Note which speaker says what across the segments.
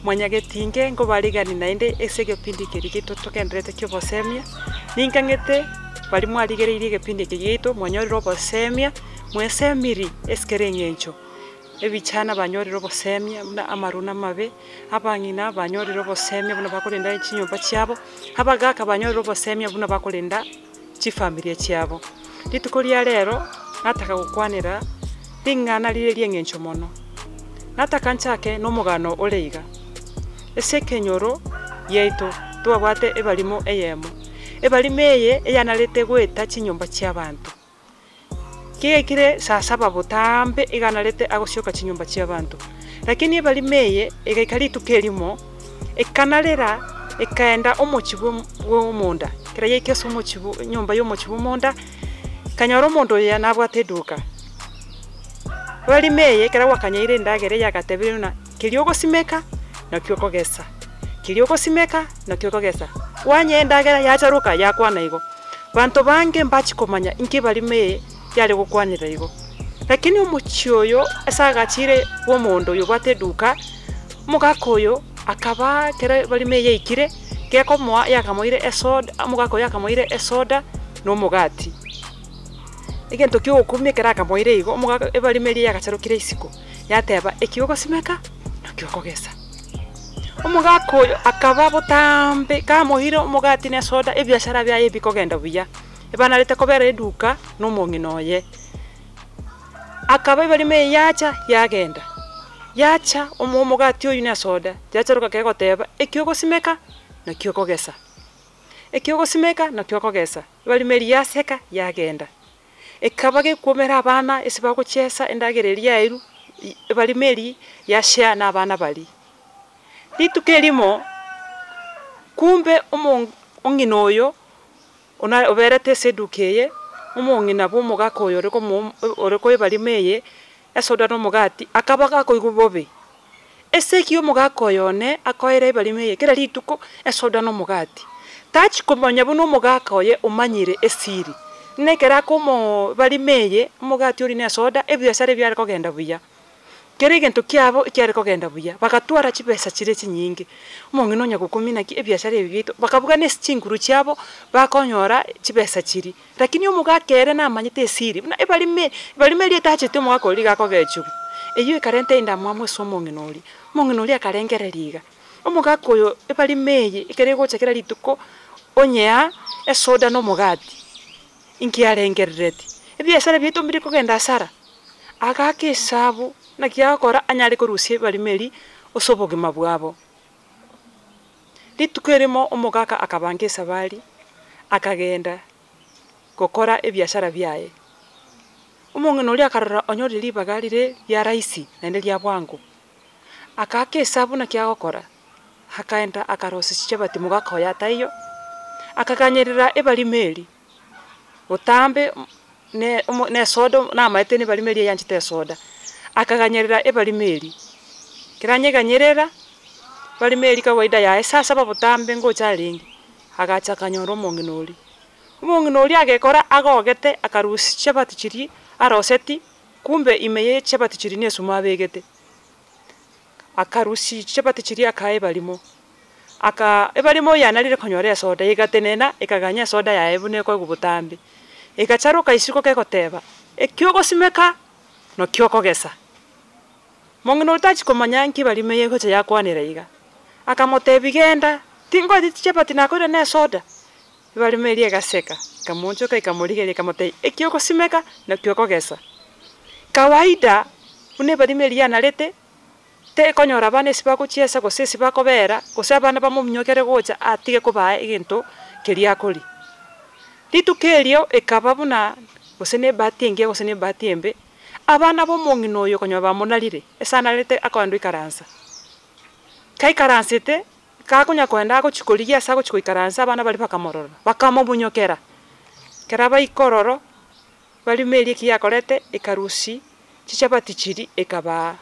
Speaker 1: Mwanyagetinge ngo barigani nainde ese gepindi kirigito tokenderete kyobosemia ninkangete bali mwarigereire gepindi kirigito mwanyorero bosemia mwesemiri eskerengencho ebichana banyorero bosemia buna amaruna mabe abangina banyorero bosemia buna bakolinda chinyumba cyabo abagaka banyorero bosemia buna bakolinda chifamilia cyabo litukolia rero nataka gukwanira ringana lire liengencho mono nataka nchake no mugano oleiga ese kenyoro yeito twabwate ebalimo eyemo ebalimeye eyanalete gweta chinyumba cy'abantu kire sasa babutambe iganalete agosyoka chinyumba cy'abantu lakini ebalimeye egaikali tukelimo ekanalera ekaenda omochibu w'omunda kira yekeso omochibu nyumba y'omochibu munda kanyoro mondo ya nabwate duka balimeye kira wakanyaire ndagere yakatebire na kiriogo simeka na kyoko gesa kirioko simeka na kyoko gesa wanye ndagera yacharuka yakwana igo bantu bange mbachikomanya inki balimeye yale gukwanira igo lakini umuchyoyo asagachire wo mondo yobate duka mugakoyo akaba kera balimeye ikire keko mwa yakamoire esoda mugako yakamoire esoda no mugati igento kyo kumye kera akamoire igo mugako ebalimeye yakacharukire isiko yateba ekioko simeka na kyoko gesa umugako akaba butambe kamuhire umugati ne soda ebyashara byaye bikogenda buya ebanalete kobera eduka no monginoye akaba balime yacha yagenda yacha umugati oyu ne soda yacharuka kego teba ekioko simeka na kyoko gesa ekioko simeka na kyoko gesa balime yaseka yagenda ekabage komera abana esibako chesa endagereria iru balimeri yashya na abana bali litukelimo kumbe onginoyo ona oberete sedukeye umongina bo mugakoyo oreko ebalimeye esoda no mugati akabaga ko igubobe esekio mugakoyo ne akoire ebalimeye kira lituko esoda no mugati tachi komonya buno mugakoye umanyire esiri nekera komo balimeye mugati ori ne soda ebyasare byari kogenda buya kere gento kyabo ikyari kogenda buya bakatwara chipesa chire chinyingi umongino nya gukumina ki ebyashare bibito bakavuga ne chinguru cyabo bakonyora chipesa chiri lakini umugakere na manyite siri na ebalime litache te mwako liga kogechu eyo karente inda mwamwe so mongino li akarengereriga umugakoyo ebalimeye ikere gochekera lituko onya esoda no mugati inki arengerereti ebyashare bibito mbiri kogenda sara agake sabu na kiakora anyari korusie balimeri osoboge mabwabo litukeremo umugaka akabange sabali akagenda kokora ebyashara byaye umongino uli akarora onyori libagalire ya raisi nende lya bwangu akake sabu na kiakora hakaenda akarosi chebati mugaka yatayo akakanyerera ebalimeri utambe ne sodo na maite ne balimeri yanchite soda akaganyerera ebalimeri kiranyeganyerera balimeri kawaida ya sasa babutambe ngo chalingi agacha kanyoro umonginoli agekora agogete akarusi chebati chiri aroseti kumbe imeye chebati chiri ne suma begete akarusi chebati chiri akae balimo ebalimo yanalire konyore soda igatenena ikaganya soda ya ebune ko gubutambe ikacharuka isiko kekoteba ekyogo simeka no kyoko gesa mongino tachi komanyanki balimeye gocha yakwanira iga akamotebigenda tingo tichepati nakore ne soda balimeye gaseka kamoncho kai kamurigere kamote ekioko simeka na kyoko gesa kawaida une balimeye analete te konyora bane sibako chiesa gose sibako bera gose abana bamumnyokere gocha atige kubae igento keriakori litukerio ekababuna gose ne batinge gose ne batimbe abana bo mongino yo konyo bamonalire esanalete akandu ikaransa kai karansete kakunya kwenda ko chikoligia sako chikoikaransa abana bali bakamororo bakamobunyokera keraba ikororo bali meri kiyakorete ikarusi chichapati chiri ekaba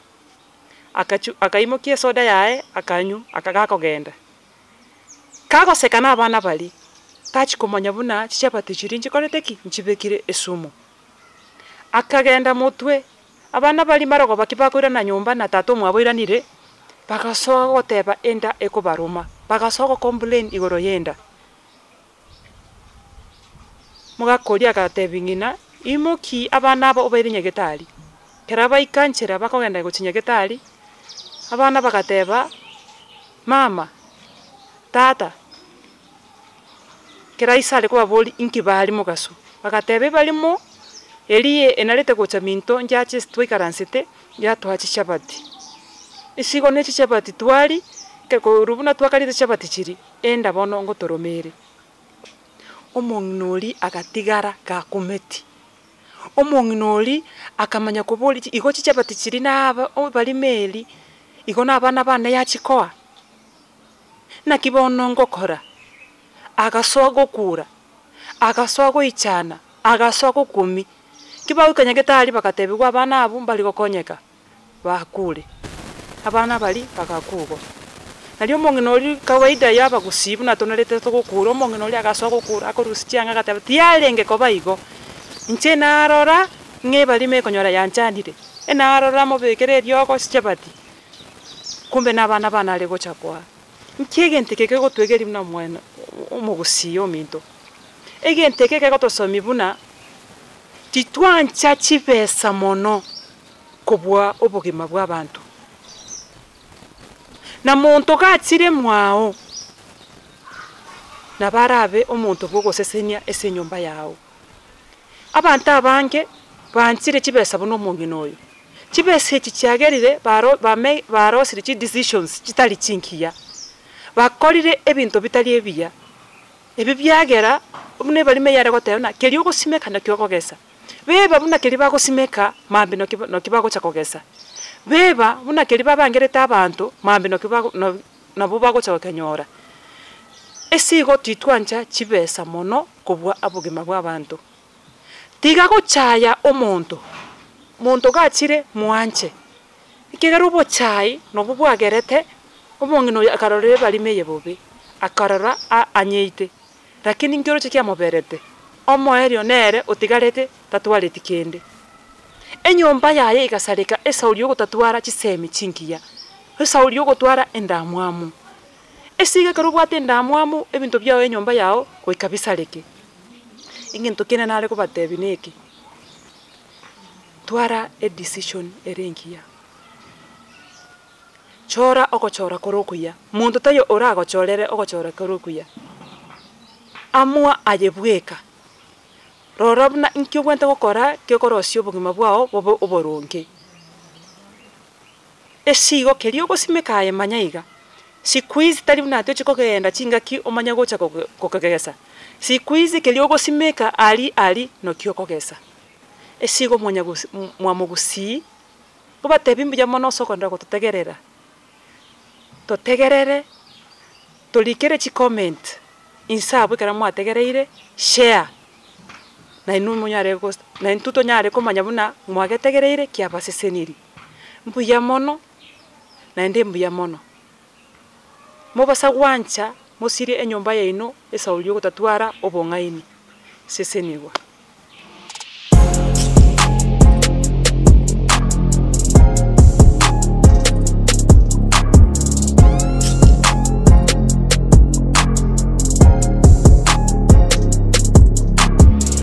Speaker 1: akaimokia soda yae akanyu akagakogenda kagosekana abana bali tachi kumanya buna chichapati chiri nchikorete ki nchibekire esumu akagenda mutwe abana bali marogo bakibakwira na nyumba na tato mwaboiranire bagasoka goteba enda ekobaruma bagasoka complain igoro yenda mugakoria gatebingina imoki abana abo obaire nyagetari keraba ikanchera bakogenda gochinya getari abana bagateba mama tata keraisale kwa boli inkibali mugaso bagatebe balimo eliye enalete gocha minto njache twikaransete ya twachi chabati isigo nechi chabati twali ke korubuna twakalite chabati chiri enda bono ngotoromere omongnoli agatigara gakumeti omongnoli akamanya kuboli igo chabati chiri naba bali meli igo nabana bana yachikoa nakibono ngokora agasoa gokura agasoa goichana agasoa gokumi kiba ukanyagetari bakatebwa abana abo mbali gokonyeka bakule abana bali bakakugo nalio monginoli kawaida yaba gusibu na tonalete togokura monginoli agasoa gokura akorusichanga gateba tialenge koba igo nche narora nge bali mekonyora yanchandire enarora mobekere ryoko chabati kumbe nabana bana lego chakwa nkigente keke gotwegeri mna mwana omugusiyo minto egente keke gotosomi buna titwancha chipesa mono kubwa obogima bw'abantu na muntu gatsire mwao na barabe omuntu bwogosesenia ese nyumba yao abantu abange banchire chipesa buno munginoyo chipesa echi chiagerire barosire chi decisions chitali chinkiya bakorire ebinto bitali ebiya ebi byagera bune bali meyare gotena keri ogosimeka na kyogogesa beba buna keri bagosimeka mambe no kibago chakogesa beba buna keri babangereta abantu mambe no bubago chakonyora esigo titwancha chibesa mono kubwa abogima bw'abantu tiga gochaya omonto muntu gachire mwanche ikigero bochai no bubwagerete omongino akarorere bali meye bobe akarora anyeite lakini ngiro chikia moberete omoerio nere utigarete tatwaleti kende enyomba yaye ikasarika esaulio gotatwara chisemi chinkiya esaulio gotwara endamwamu esiga karubwate endamwamu ebinto byao enyomba yao goikabisareke inginto kene nare kubatebi neki twara a decision erenkiya chora ogochora korokuya muntu tayo oragochorere ogochora korokuya amua ayebweka rorabna inkyo gwente gokora kekorosio bogima bwao bobo oboronge esigo kerio gosimekaye manyaiga sikwizi tari buna tyo kogenda chingaki omanya gocha kokegesa sikwizi kerio gosimeka ali no kyo kogesa esigo mwamugusi obatebi ya mono sokonda gototegerera totegerere tolikere chi comment insabu kera mwategereire share na inu munyare ko na intuto nyare ko manyabuna mwagetegereire kia baseseniri mbuya mono na ende mbuya mono mobasa gwancha musiri enyomba yaino esaulio gotatwara obongaini sesenigwa.